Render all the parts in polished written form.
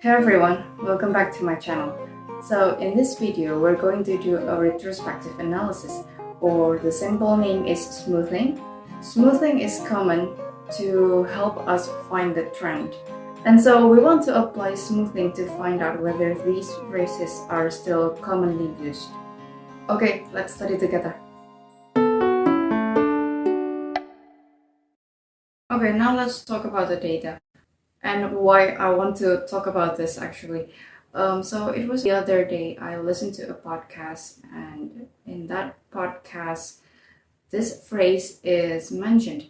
Hey everyone, welcome back to my channel. So in this video, we're going to do a retrospective analysis, or the simple name is smoothing. Smoothing is common to help us find the trend. And so we want to apply smoothing to find out whether these phrases are still commonly used. Okay, let's study together. Okay, now let's talk about the data and why I want to talk about this actually. So it was the other day I listened to a podcast, and in that podcast, this phrase is mentioned,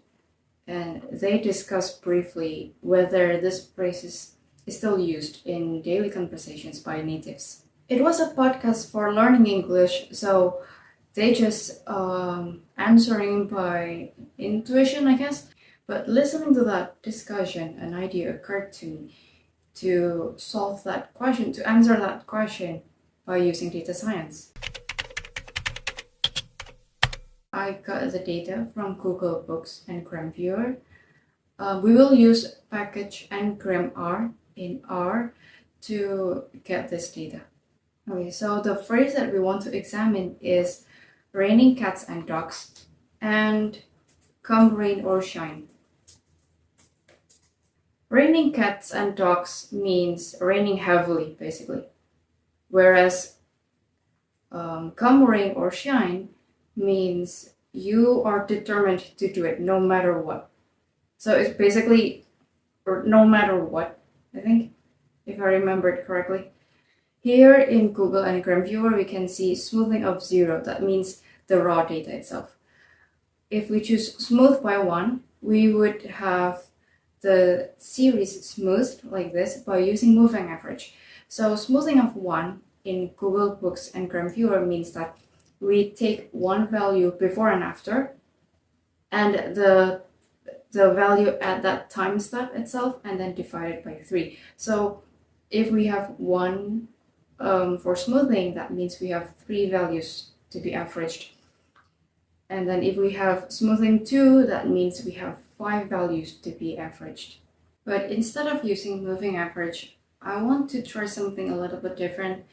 and they discuss briefly whether this phrase is still used in daily conversations by natives. It was a podcast for learning English, so they just answering by intuition, I guess. But listening to that discussion, an idea occurred to me to solve that question, to answer that question by using data science. I got the data from Google Books and Gram Viewer. We will use package and gram R in R to get this data. Okay, so the phrase that we want to examine is raining cats and dogs and come rain or shine. Raining cats and dogs means raining heavily, basically. Whereas come rain or shine means you are determined to do it no matter what. So it's basically no matter what, I think, if I remembered correctly. Here in Google and Gram Viewer, we can see smoothing of 0. That means the raw data itself. If we choose smooth by 1, we would have the series smoothed like this by using moving average. So smoothing of 1 in Google Books and Gram Viewer means that we take one value before and after, and the value at that time step itself, and then divide it by 3. So if we have 1 for smoothing, that means we have 3 values to be averaged. And then if we have smoothing 2, that means we have 5 values to be averaged. But instead of using moving average, I want to try something a little bit different,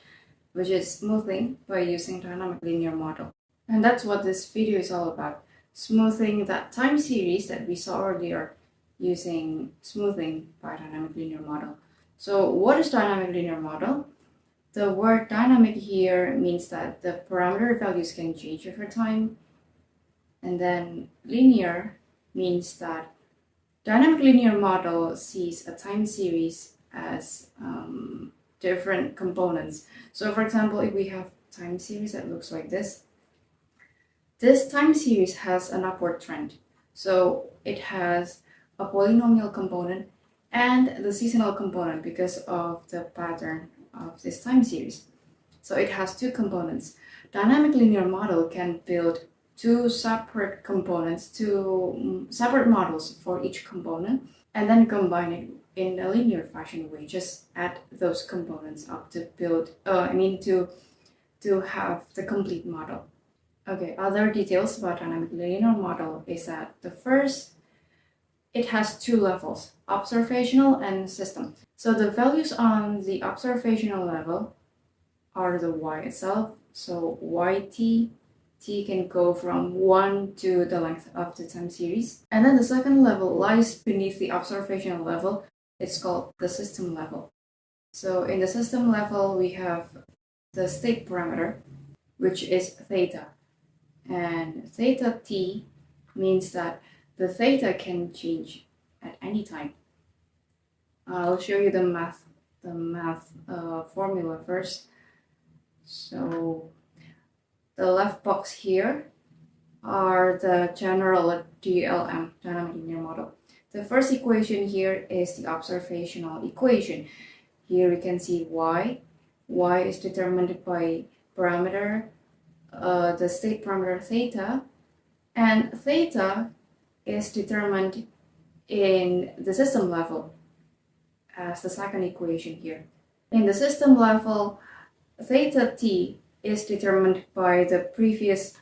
which is smoothing by using dynamic linear model. And that's what this video is all about, smoothing that time series that we saw earlier using smoothing by dynamic linear model. So what is dynamic linear model? The word dynamic here means that the parameter values can change over time. And then linear means that dynamic linear model sees a time series as different components. So for example, if we have time series that looks like this time series has an upward trend. So it has a polynomial component and the seasonal component because of the pattern of this time series. So it has 2 components. Dynamic linear model can build 2 separate components, 2 separate models for each component, and then combine it in a linear fashion way. Just add those components up to build, to have the complete model. Okay, other details about dynamic linear model is that the first, it has 2 levels, observational and system. So the values on the observational level are the y itself. So yt, t can go from 1 to the length of the time series. And then the second level lies beneath the observational level. It's called the system level. So in the system level, we have the state parameter, which is theta. And theta t means that the theta can change at any time. I'll show you the math formula first. So the left box here are the general DLM, dynamic linear model. The first equation here is the observational equation. Here we can see y. Y is determined by parameter, the state parameter theta, and theta is determined in the system level as the second equation here. In the system level, theta t is determined by the previous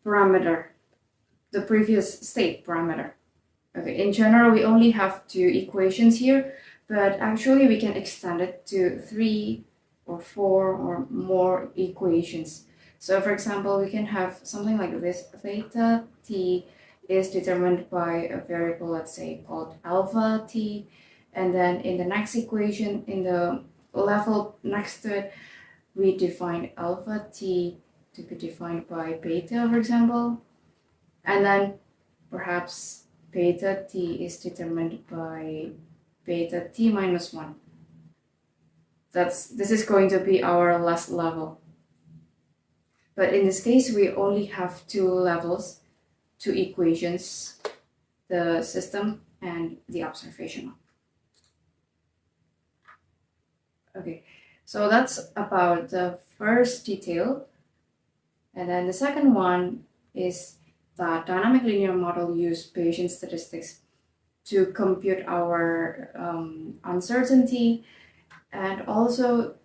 parameter, the previous state parameter. Okay, in general, we only have 2 equations here, but actually we can extend it to 3 or 4 or more equations. So for example, we can have something like this: theta t is determined by a variable, let's say, called alpha t, and then in the next equation, in the level next to it, we define alpha t to be defined by beta, for example, and then perhaps beta t is determined by beta t minus 1. This is going to be our last level. But in this case, we only have 2 levels, 2 equations, the system and the observational. Okay, so that's about the first detail. And then the second one is that dynamic linear model use Bayesian statistics to compute our uncertainty, and also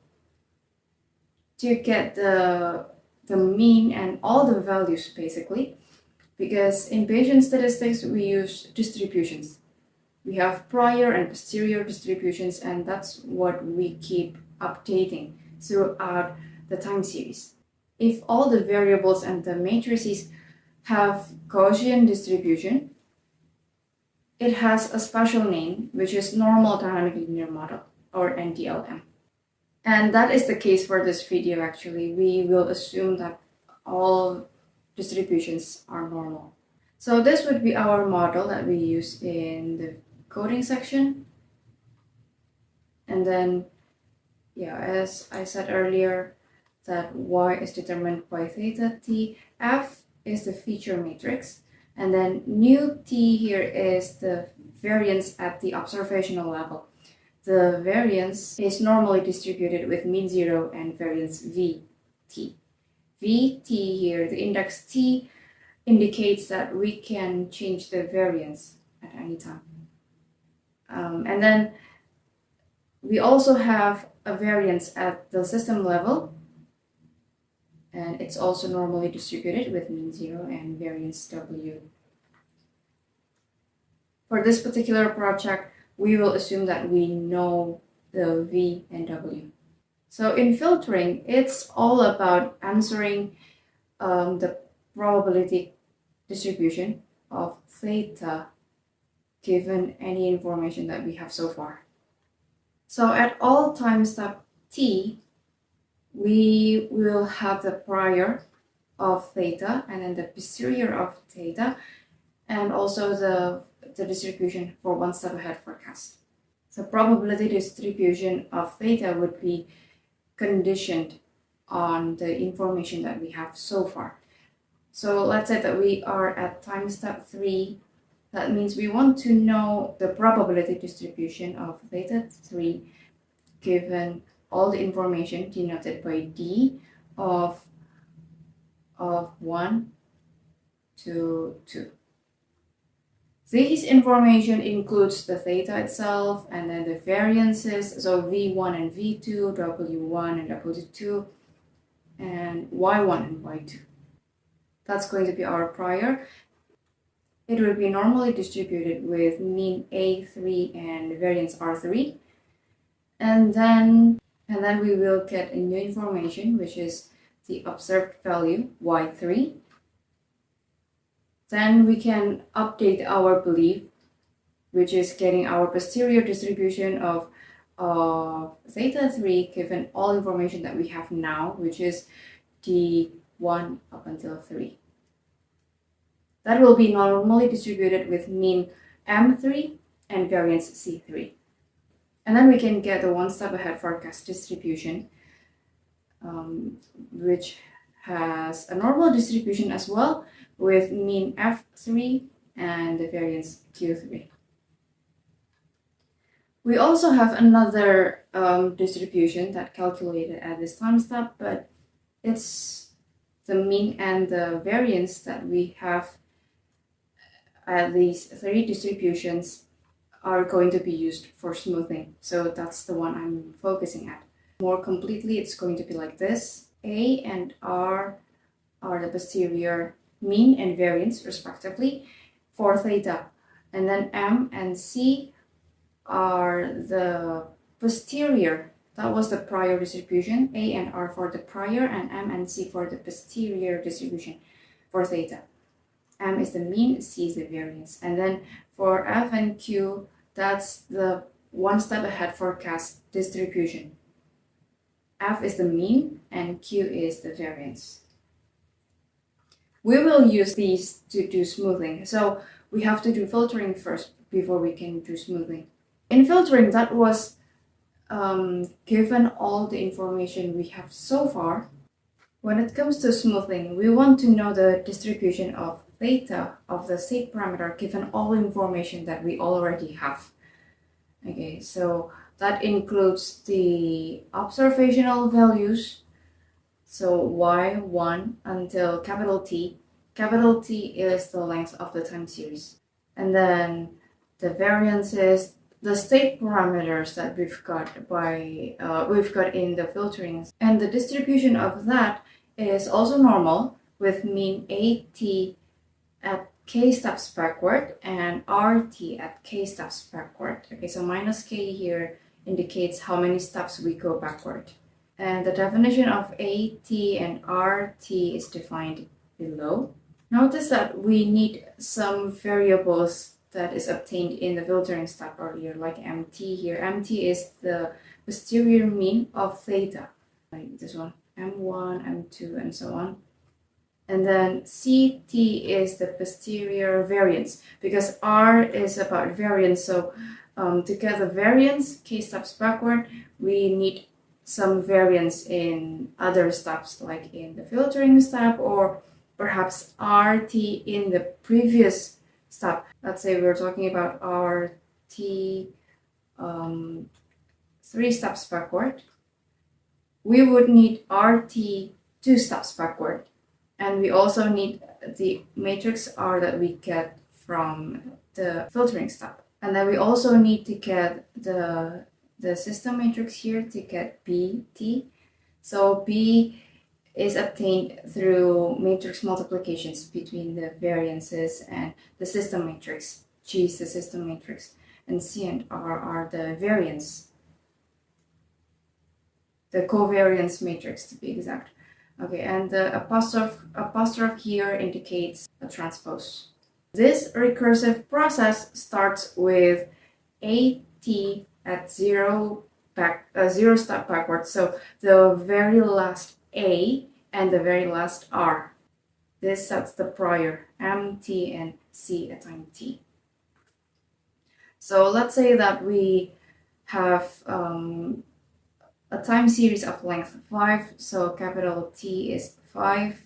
to get the mean and all the values, basically, because in Bayesian statistics we use distributions. We have prior and posterior distributions, and that's what we keep updating throughout the time series. If all the variables and the matrices have Gaussian distribution, it has a special name, which is normal dynamic linear model, or NDLM. And that is the case for this video. Actually, we will assume that all distributions are normal. So this would be our model that we use in the coding section. And then, yeah, as I said earlier, that y is determined by theta t, f is the feature matrix, and then nu t here is the variance at the observational level. The variance is normally distributed with mean 0 and variance vt. Vt here, the index t, indicates that we can change the variance at any time. And then we also have a variance at the system level, and it's also normally distributed with mean 0 and variance w. For this particular project, we will assume that we know the v and w. So in filtering, it's all about answering the probability distribution of theta given any information that we have so far. So at all time step t, we will have the prior of theta and then the posterior of theta, and also the distribution for one step ahead forecast. The probability distribution of theta would be conditioned on the information that we have so far. So let's say that we are at time step 3. That means we want to know the probability distribution of theta 3 given all the information denoted by d of 1 to 2. This information includes the theta itself and then the variances, so v1 and v2, w1 and w2, and y1 and y2. That's going to be our prior. It will be normally distributed with mean a3 and variance r3. And then we will get a new information, which is the observed value y3. Then we can update our belief, which is getting our posterior distribution of theta 3 given all information that we have now, which is d1 up until 3. That will be normally distributed with mean m3 and variance c3. And then we can get the one step ahead forecast distribution, which has a normal distribution as well, with mean f3 and the variance q3. We also have another distribution that calculated at this time step, but it's the mean and the variance that we have at these 3 distributions are going to be used for smoothing. So that's the one I'm focusing at. More completely, it's going to be like this. A and R are the posterior mean and variance respectively for theta. And then M and C are the posterior. That was the prior distribution, A and R for the prior, and M and C for the posterior distribution for theta. M is the mean, C is the variance. And then for F and Q, that's the one step ahead forecast distribution. F is the mean and Q is the variance. We will use these to do smoothing. So we have to do filtering first before we can do smoothing. In filtering, that was given all the information we have so far. When it comes to smoothing, we want to know the distribution of theta of the state parameter given all information that we already have. Okay, so that includes the observational values, so y1 until capital T. Capital T is the length of the time series. And then the variances, the state parameters that we've got in the filtering, and the distribution of that is also normal with mean AT at k steps backward and RT at k steps backward. Okay, so minus k here indicates how many steps we go backward. And the definition of AT and RT is defined below. Notice that we need some variables that is obtained in the filtering step earlier, like MT here. MT is the posterior mean of theta, like this one, M1, M2, and so on. And then CT is the posterior variance, because R is about variance. So to get the variance, k steps backward, we need some variance in other steps, like in the filtering step, or perhaps RT in the previous step. Let's say we're talking about RT 3 steps backward. We would need RT 2 steps backward. And we also need the matrix R that we get from the filtering step. And then we also need to get the system matrix here to get BT. So B is obtained through matrix multiplications between the variances and the system matrix. G is the system matrix, and C and R are the variance, the covariance matrix to be exact. Okay, and the apostrophe here indicates a transpose. This recursive process starts with AT at zero step backwards. So the very last A and the very last R. This sets the prior MT and C at time T. So let's say that we have a time series of length 5, so capital T is 5.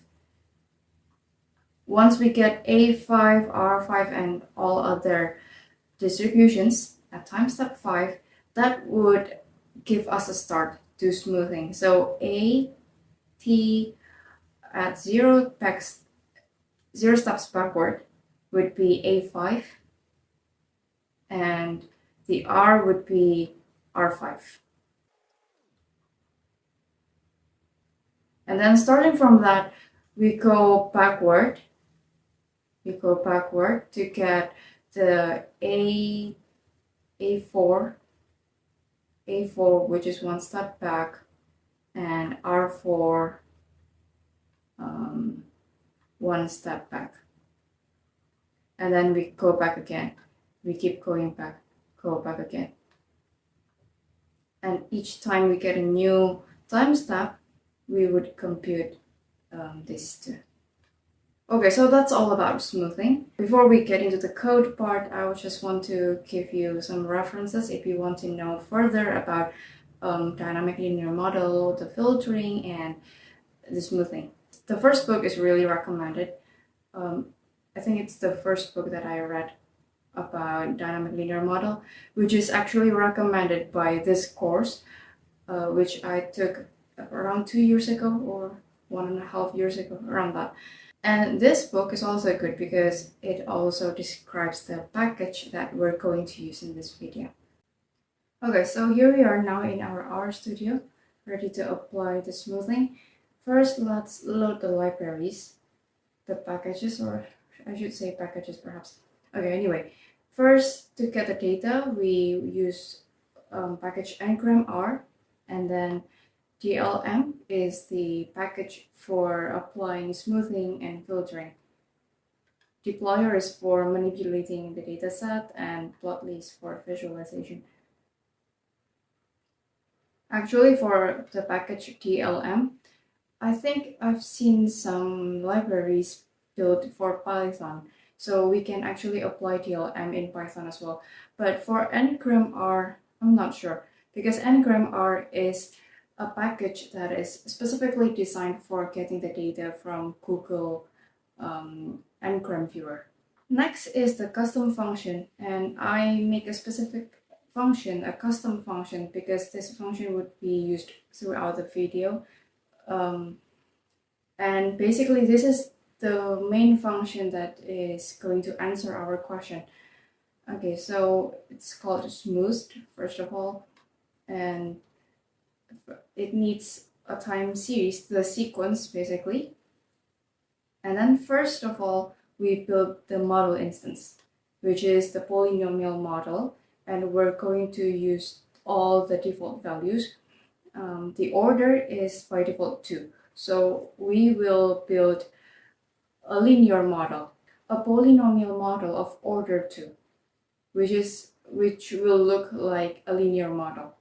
Once we get A5, R5, and all other distributions at time step 5, that would give us a start to smoothing. So AT at 0 steps backward would be A5, and the R would be R5. And then starting from that, we go backward. We go backward to get the A4, which is 1 step back, and R4, 1 step back. And then we go back again. We keep going back, go back again. And each time we get a new time step, we would compute these two. Okay, so that's all about smoothing. Before we get into the code part, I would just want to give you some references if you want to know further about dynamic linear model, the filtering, and the smoothing. The first book is really recommended. I think it's the first book that I read about dynamic linear model, which is actually recommended by this course, which I took around 2 years ago or 1.5 years ago, around that. And this book is also good because it also describes the package that we're going to use in this video. Okay, so here we are now in our R Studio, ready to apply the smoothing. First, let's load the libraries, the packages, or I should say packages perhaps. Okay, anyway, First, to get the data, we use package ngramr, and then DLM is the package for applying smoothing and filtering. Deployer is for manipulating the dataset, and plotly is for visualization. Actually, for the package DLM, I think I've seen some libraries built for Python, so we can actually apply DLM in Python as well. But for ngramr, I'm not sure, because ngramr is a package that is specifically designed for getting the data from Google ngram viewer. Next is the custom function, and I make a specific function, a custom function, because this function would be used throughout the video. And basically this is the main function that is going to answer our question. Okay, so it's called smoothed, first of all, and it needs a time series, the sequence basically. And then first of all, we build the model instance, which is the polynomial model, and we're going to use all the default values. The order is by default 2. So we will build a linear model, a polynomial model of order 2, which will look like a linear model.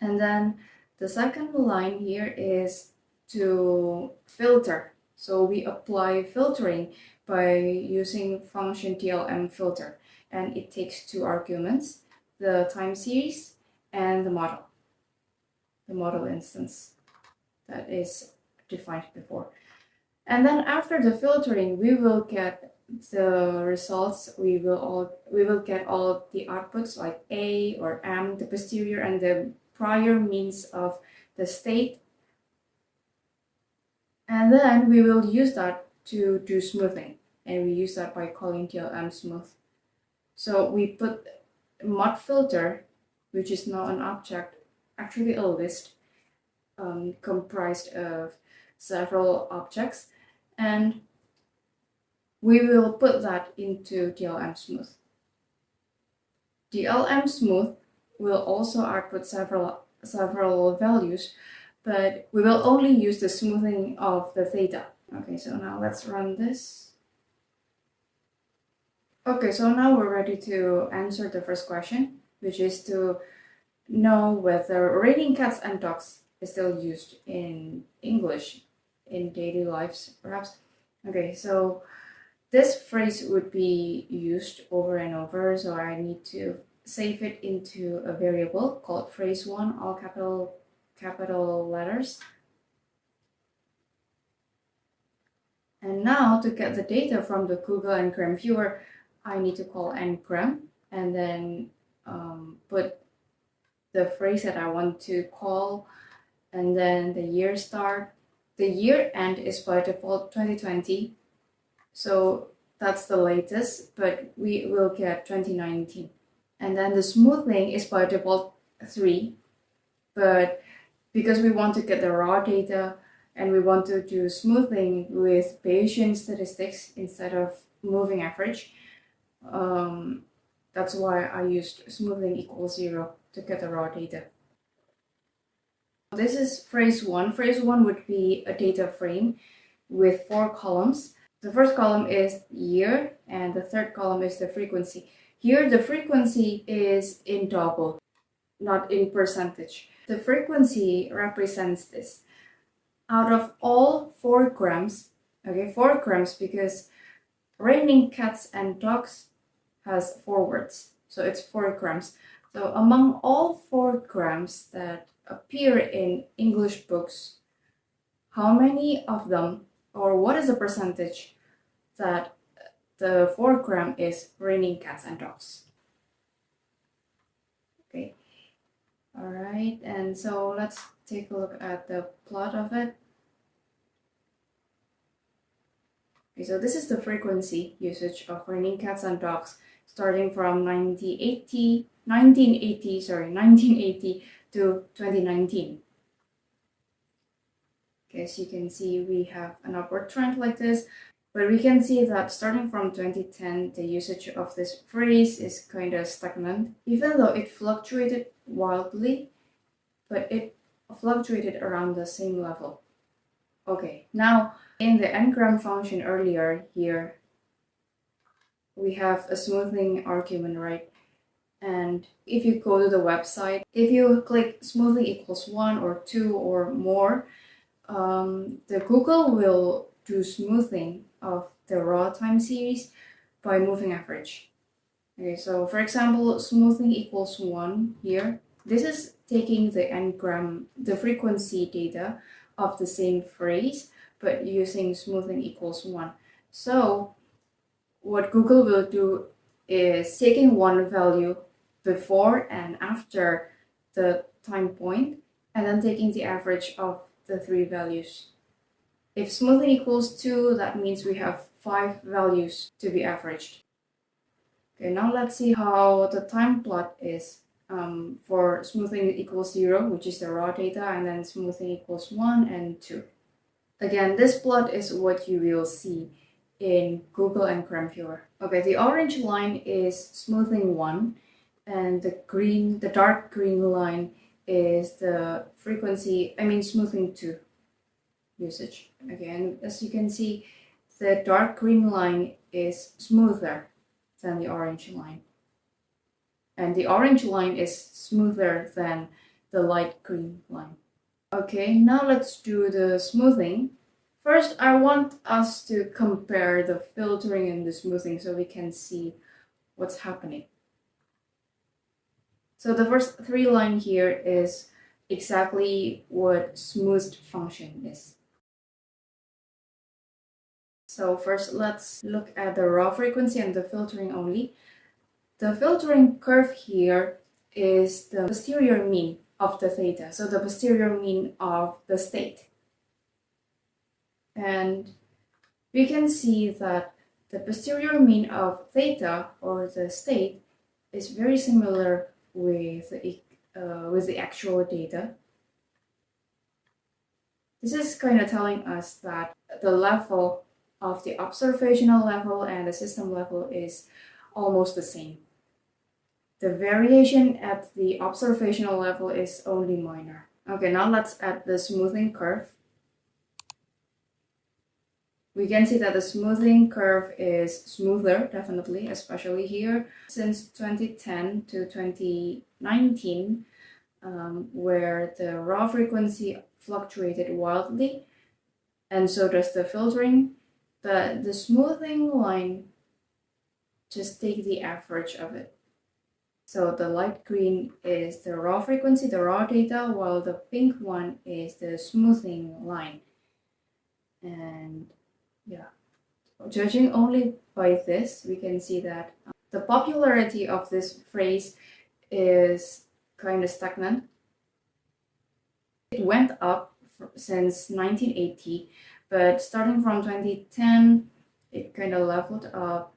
And then the second line here is to filter. So we apply filtering by using function DLM filter, and it takes 2 arguments, the time series and the model instance that is defined before. And then after the filtering, we will get the results. We will get all the outputs like A or M, the posterior and the prior means of the state. And then we will use that to do smoothing, and we use that by calling DLM smooth. So we put mod filter, which is now an object, actually a list comprised of several objects, and we will put that into DLM smooth. DLM smooth will also output several values, but we will only use the smoothing of the theta. Okay, so now let's run this. Okay, so now we're ready to answer the first question, which is to know whether raining cats and dogs is still used in English in daily lives, perhaps. Okay, so this phrase would be used over and over, so I need to save it into a variable called phrase1, all capital letters. And now to get the data from the Google ngram viewer, I need to call ngram and then put the phrase that I want to call, and then the year start. The year end is by default 2020, so that's the latest, but we will get 2019. And then the smoothing is by default 3, but because we want to get the raw data and we want to do smoothing with Bayesian statistics instead of moving average, that's why I used smoothing equals 0 to get the raw data. This is phrase 1. Phrase 1 would be a data frame with 4 columns. The first column is year, and the third column is the frequency. Here, the frequency is in double, not in percentage. The frequency represents this. Out of all 4 grams, okay, 4 grams because raining cats and dogs has 4 words, so it's 4 grams. So among all 4 grams that appear in English books, how many of them, or what is the percentage that the 4 gram is raining cats and dogs? Okay, all right, and so let's take a look at the plot of it. Okay, so this is the frequency usage of raining cats and dogs starting from 1980 to 2019. Okay, as you can see, we have an upward trend like this, But we can see that starting from 2010, the usage of this phrase is kind of stagnant, even though it fluctuated wildly, but it fluctuated around the same level. Okay, now in the n-gram function earlier here, we have a smoothing argument, right? And if you go to the website, if you click smoothing equals 1 or 2 or more, the Google will do smoothing of the raw time series by moving average. Okay, so for example, smoothing equals 1 here. This is taking the n-gram, the frequency data of the same phrase, but using smoothing equals 1. So what Google will do is taking one value before and after the time point, and then taking the average of the three values. If smoothing equals 2, that means we have 5 values to be averaged. Okay, now let's see how the time plot is for smoothing equals 0, which is the raw data, and then smoothing equals 1 and 2. Again, this plot is what you will see in Google and Chrome Viewer. Okay, the orange line is smoothing 1, and the dark green line is the smoothing 2 usage. Again, as you can see, the dark green line is smoother than the orange line. And the orange line is smoother than the light green line. Okay, now let's do the smoothing. First, I want us to compare the filtering and the smoothing so we can see what's happening. So the first 3 line here is exactly what smoothed function is. So first, let's look at the raw frequency and the filtering only. The filtering curve here is the posterior mean of the theta, so the posterior mean of the state. And we can see that the posterior mean of theta, or the state, is very similar with the actual data. This is kind of telling us that the level of the observational level and the system level is almost the same. The variation at the observational level is only minor. Okay, now let's add the smoothing curve. We can see that the smoothing curve is smoother, definitely, especially here, since 2010 to 2019, where the raw frequency fluctuated wildly, and so does the filtering. But the smoothing line just take the average of it. So the light green is the raw frequency, the raw data, while the pink one is the smoothing line. And yeah, judging only by this, we can see that the popularity of this phrase is kind of stagnant. It went up since 1980, but starting from 2010, it kind of leveled up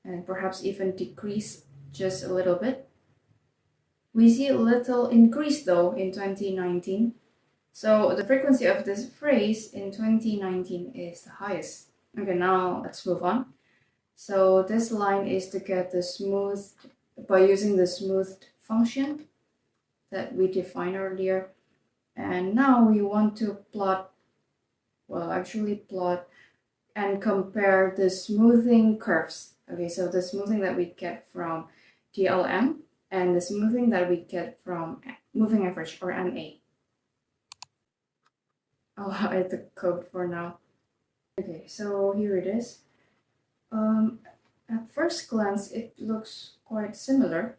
and perhaps even decreased just a little bit. We see a little increase though in 2019. So the frequency of this phrase in 2019 is the highest. Okay, now let's move on. So this line is to get the smooth by using the smoothed function that we defined earlier. And now we want to plot and compare the smoothing curves. Okay, so the smoothing that we get from DLM and the smoothing that we get from moving average, or MA. I'll hide the code for now. Okay, so here it is. At first glance, it looks quite similar.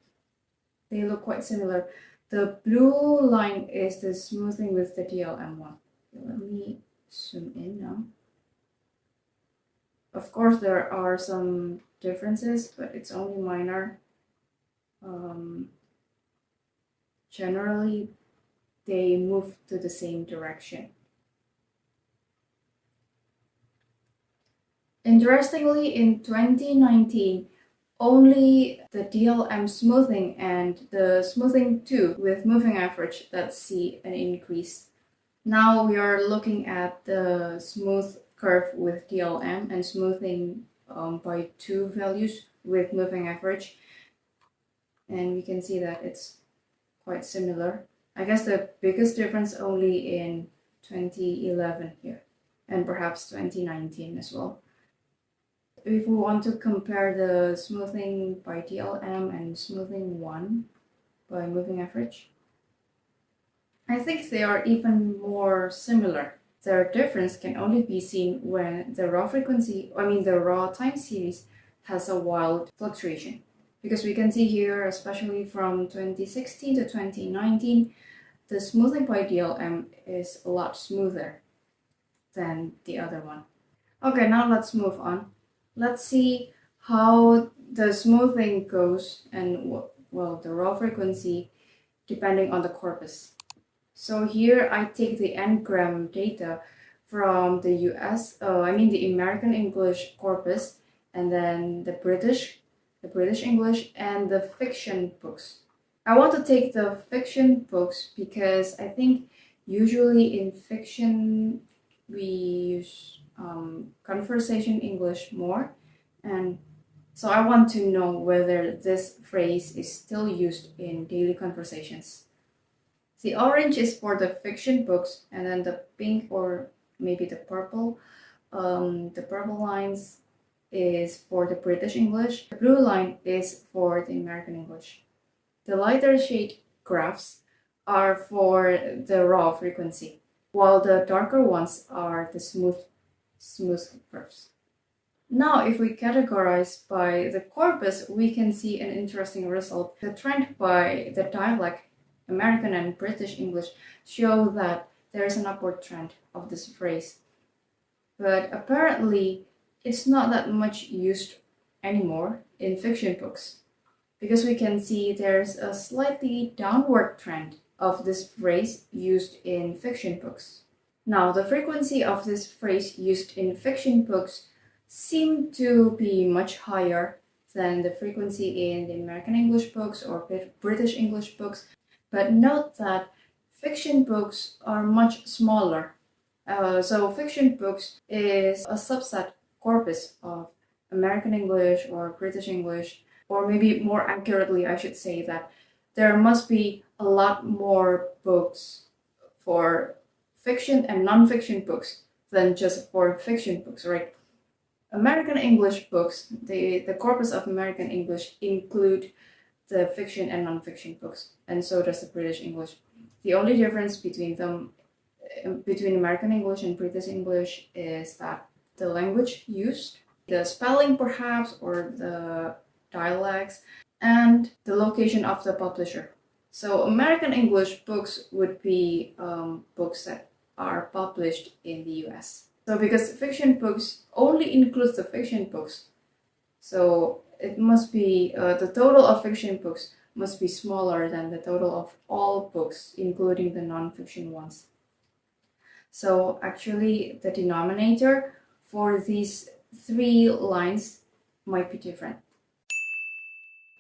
They look quite similar. The blue line is the smoothing with the DLM one. Okay, let me zoom in now. Of course, there are some differences, but it's only minor. Generally, they move to the same direction. Interestingly, in 2019, only the DLM smoothing and the smoothing 2 with moving average that see an increase. Now we are looking at the smooth curve with DLM and smoothing by 2 values with moving average. And we can see that it's quite similar. I guess the biggest difference only in 2011 here, and perhaps 2019 as well. If we want to compare the smoothing by DLM and smoothing 1 by moving average, I think they are even more similar. Their difference can only be seen when the raw time series has a wild fluctuation. Because we can see here, especially from 2016 to 2019, the smoothing by DLM is a lot smoother than the other one. Okay, now let's move on. Let's see how the smoothing goes and, well, the raw frequency depending on the corpus. So here I take the n-gram data from the the American English corpus, and then the British English, and the fiction books. I want to take the fiction books because I think usually in fiction we use conversation English more, and so I want to know whether this phrase is still used in daily conversations. The orange is for the fiction books, and then the pink or maybe the purple lines is for the British English. The blue line is for the American English. The lighter shade graphs are for the raw frequency, while the darker ones are the smooth curves. Now, if we categorize by the corpus, we can see an interesting result. The trend by the dialect, American and British English, show that there is an upward trend of this phrase. But apparently, it's not that much used anymore in fiction books, because we can see there's a slightly downward trend of this phrase used in fiction books. Now, the frequency of this phrase used in fiction books seem to be much higher than the frequency in the American English books or British English books. But note that fiction books are much smaller. So fiction books is a subset corpus of American English or British English, or maybe more accurately, I should say that there must be a lot more books for fiction and non-fiction books than just for fiction books, right? American English books, the corpus of American English include the fiction and non-fiction books, and so does the British English. The only difference between them, between American English and British English, is that the language used, the spelling perhaps, or the dialects, and the location of the publisher. So American English books would be books that are published in the US. So because fiction books only includes the fiction books, so it must be the total of fiction books must be smaller than the total of all books, including the non-fiction ones. So actually, the denominator for these 3 lines might be different.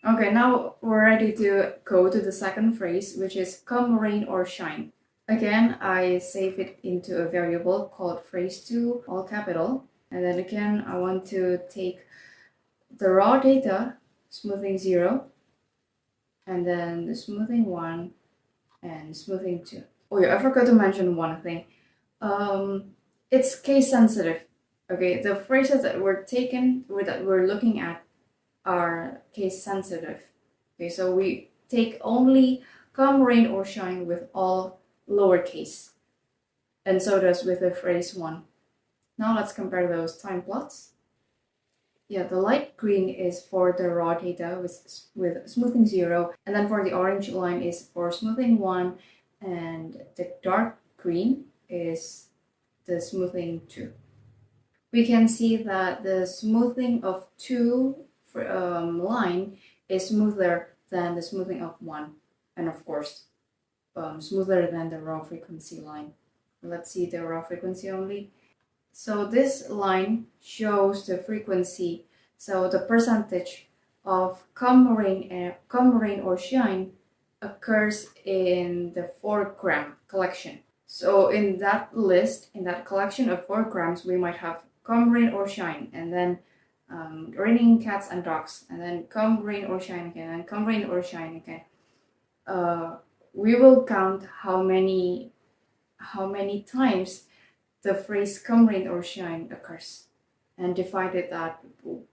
Okay, now we're ready to go to the second phrase, which is come rain or shine. Again, I save it into a variable called phrase2, all capital. And then again, I want to take the raw data, smoothing 0, and then the smoothing 1, and smoothing 2. Oh yeah, I forgot to mention one thing. It's case sensitive. Okay, the phrases that we're looking at are case sensitive. Okay, so we take only come rain or shine with all lowercase, and so does with the phrase 1. Now let's compare those time plots. Yeah, the light green is for the raw data with smoothing 0, and then for the orange line is for smoothing 1, and the dark green is the smoothing 2. We can see that the smoothing of 2 line is smoother than the smoothing of 1, and of course smoother than the raw frequency line. Let's see the raw frequency only. So this line shows the frequency, so the percentage of come rain or shine occurs in the 4 gram collection. So in that list, in that collection of 4 grams, we might have come, rain, or shine, and then raining cats and dogs, and then come, rain, or shine again, and come, rain, or shine again. We will count how many times the phrase come, rain, or shine occurs, and divided that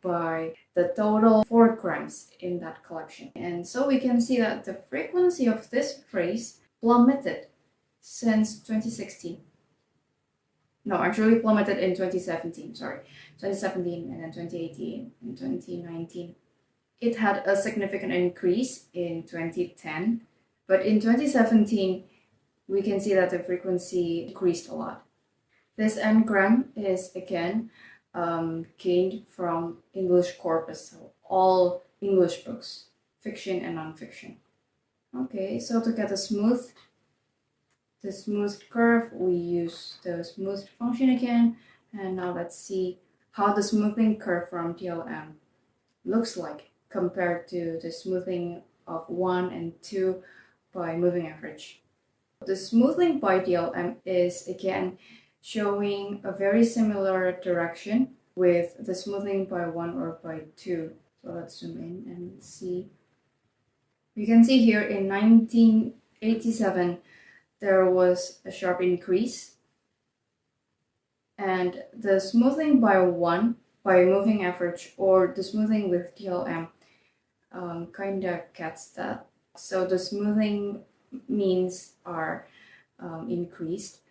by the total 4 grams in that collection. And so we can see that the frequency of this phrase plummeted since 2016. No, actually plummeted in 2017, sorry. 2017 and then 2018 and 2019. It had a significant increase in 2010, but in 2017, we can see that the frequency decreased a lot. This n-gram is again gained from English corpus, so all English books, fiction and non-fiction. Okay, so to get the smooth curve, we use the smooth function again, and now let's see how the smoothing curve from DLM looks like compared to the smoothing of 1 and 2 by moving average. The smoothing by DLM is again showing a very similar direction with the smoothing by 1 or by 2. So let's zoom in and see. We can see here in 1987 there was a sharp increase, and the smoothing by 1 by moving average or the smoothing with DLM kind of gets that. So the smoothing means are increased,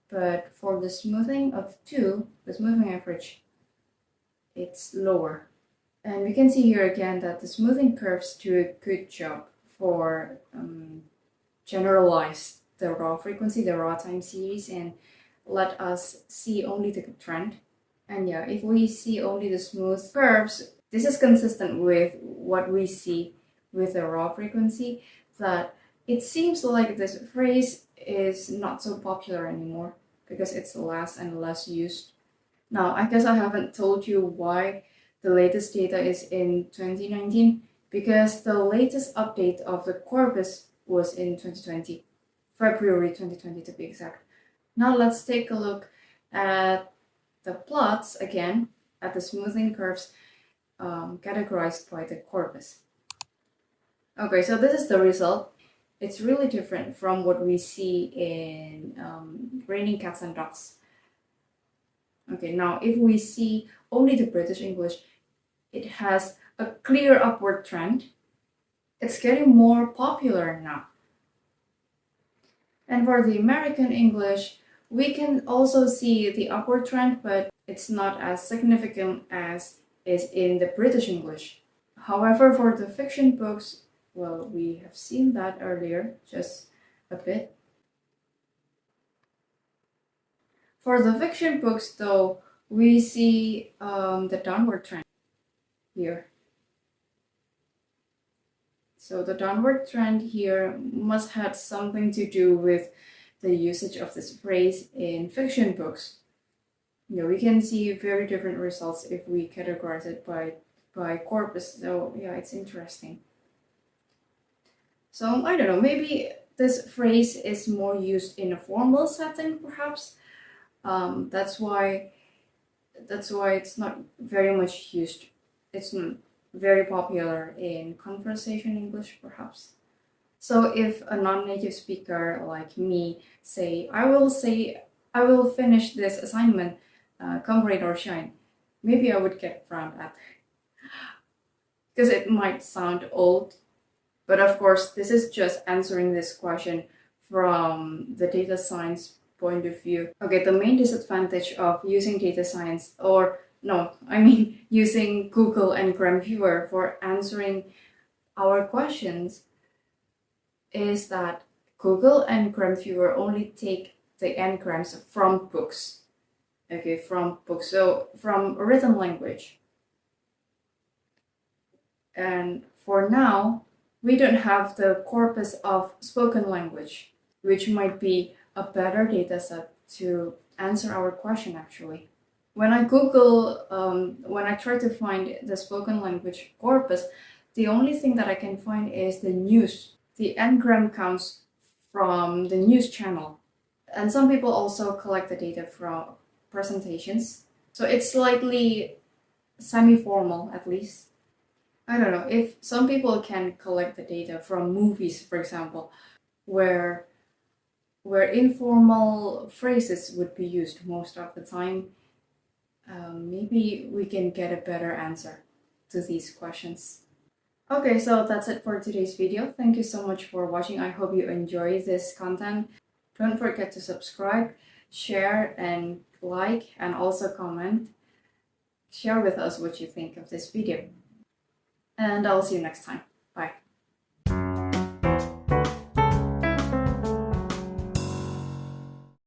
but for the smoothing of 2, the smoothing average, it's lower. And we can see here again that the smoothing curves do a good job for generalize the raw frequency, the raw time series, and let us see only the trend. And yeah, if we see only the smooth curves, this is consistent with what we see with the raw frequency, that it seems like this phrase is not so popular anymore because it's less and less used. Now, I guess I haven't told you why the latest data is in 2019, because the latest update of the corpus was in 2020, February 2020 to be exact. Now let's take a look at the plots again, at the smoothing curves categorized by the corpus. Okay, so this is the result. It's really different from what we see in Raining Cats and Dogs. Okay, now if we see only the British English, it has a clear upward trend. It's getting more popular now. And for the American English, we can also see the upward trend, but it's not as significant as is in the British English. However, for the fiction books, well, we have seen that earlier, just a bit. For the fiction books, though, we see the downward trend here. So the downward trend here must have something to do with the usage of this phrase in fiction books. You know, we can see very different results if we categorize it by corpus. So yeah, it's interesting. So I don't know, maybe this phrase is more used in a formal setting, perhaps. That's why it's not very much used. It's not very popular in conversation English, perhaps. So if a non-native speaker like me I will finish this assignment, come rain or shine, maybe I would get frowned at because it might sound old. But of course, this is just answering this question from the data science point of view. Okay, the main disadvantage of using data science, using Google and Gram Viewer for answering our questions, is that Google and Gram Viewer only take the n-grams from books. Okay, from books, so from written language. And for now, we don't have the corpus of spoken language, which might be a better data set to answer our question actually. When I Google, when I try to find the spoken language corpus, the only thing that I can find is the news. The n-gram comes from the news channel. And some people also collect the data from presentations. So it's slightly semi-formal, at least. I don't know, if some people can collect the data from movies, for example, where informal phrases would be used most of the time, maybe we can get a better answer to these questions. Okay, so that's it for today's video. Thank you so much for watching. I hope you enjoy this content. Don't forget to subscribe, share, and like, and also comment. Share with us what you think of this video. And I'll see you next time.